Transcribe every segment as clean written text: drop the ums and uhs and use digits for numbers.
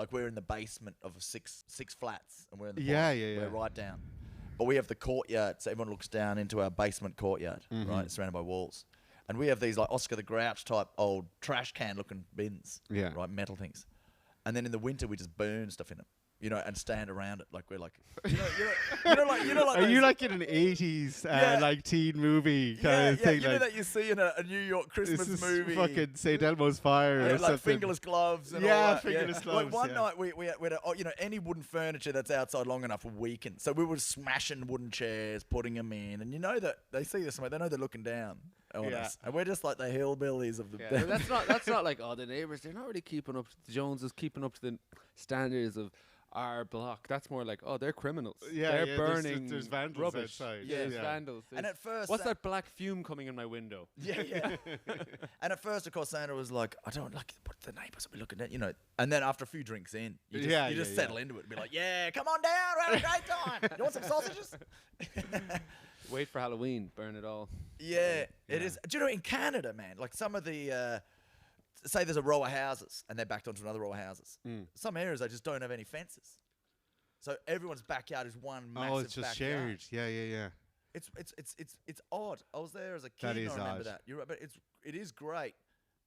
Like we're in the basement of six flats, and we're in the Yeah. We're right down. But we have the courtyard, so everyone looks down into our basement courtyard, right? It's surrounded by walls. And we have these like Oscar the Grouch type old trash can looking bins, right? Metal things. And then in the winter, we just burn stuff in them. You know, and stand around it like we're like, you know, like. Are you like in an 80s like teen movie kind of thing? You know that you see in a New York Christmas movie. Fucking St. Elmo's Fire or like something. fingerless gloves and all that. Fingerless gloves. Like one night we had any wooden furniture that's outside long enough will weaken. So we were smashing wooden chairs, putting them in, and you know that they see us, they know they're looking down on us, and we're just like the hillbillies of the. Yeah. That's not like the neighbours. They're not really keeping up. The Joneses keeping up to the standards of our block. That's more like, they're criminals. They're burning there's vandals rubbish. outside. There's vandals. And at first, what's that black fume coming in my window? Yeah. And at first, of course, Sandra was like, I don't like what the neighbours will be looking at, you know. And then after a few drinks in, you just settle into it and be like, yeah, come on down, we're having a great time. You want some sausages? Wait for Halloween, burn it all. Yeah, it is. Do you know, in Canada, man, like some of the say there's a row of houses and they're backed onto another row of houses. Some areas they just don't have any fences, so everyone's backyard is one massive. Oh, it's just backyard. shared. Yeah. It's odd. I was there as a kid. That is I remember odd. that. You're right, but it is great,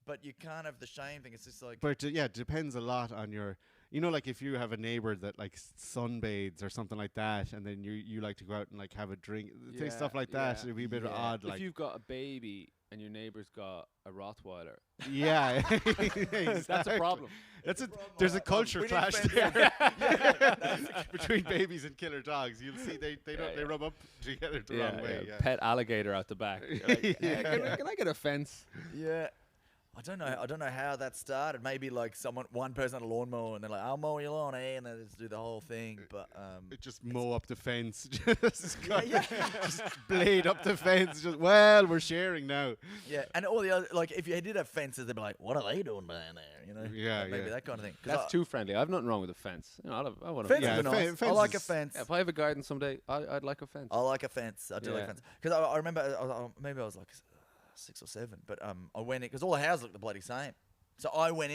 but you can't have the shame thing. It's just like. But it depends a lot on your. You know, like if you have a neighbor that like sunbathes or something like that, and then you like to go out and like have a drink, stuff like that, it'd be a bit odd. If like you've got a baby and your neighbour's got a Rottweiler, exactly. That's a problem. There's a culture clash there between babies and killer dogs. You'll see they rub up together the wrong way. Yeah. Pet alligator out the back. You're like, can I get a fence? Yeah. I don't know how that started. Maybe like one person had a lawnmower and they're like, I'll mow your lawn, and they just do the whole thing. But just mow up the fence, just blade up the fence. We're sharing now. Yeah, and all the other, like if you did have fences, they'd be like, what are they doing down there? You know, maybe that kind of thing. That's too friendly. I have nothing wrong with a fence. You know, I want a fence. fence. Nice. I like a fence. If I have a garden someday, I'd like a fence. I like a fence. I do like a fence because I remember maybe I was like 6 or 7, but I went in because all the houses look the bloody same. So I went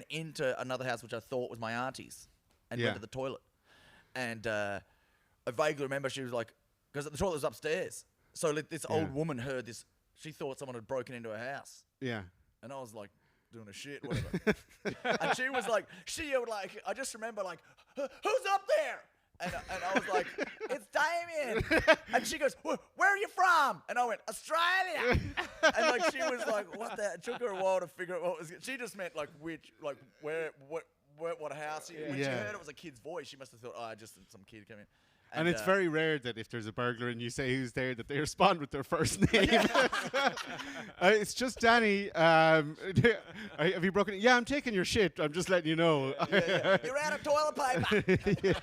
into another house which I thought was my auntie's, and went to the toilet. And I vaguely remember she was like, because the toilet was upstairs. So this old woman heard this. She thought someone had broken into her house. Yeah. And I was like, doing a shit, whatever. And she was like, I just remember like, who's up there? And I was like, it's Damien. And she goes, where are you from? And I went, Australia. And like she was like, what the? It took her a while to figure out what was. She just meant like what house. When she heard it was a kid's voice, she must have thought, just some kid came in. And it's very rare that if there's a burglar and you say who's there, that they respond with their first name. It's just Danny. Have you broken it? Yeah, I'm taking your shit. I'm just letting you know. You're out of toilet paper.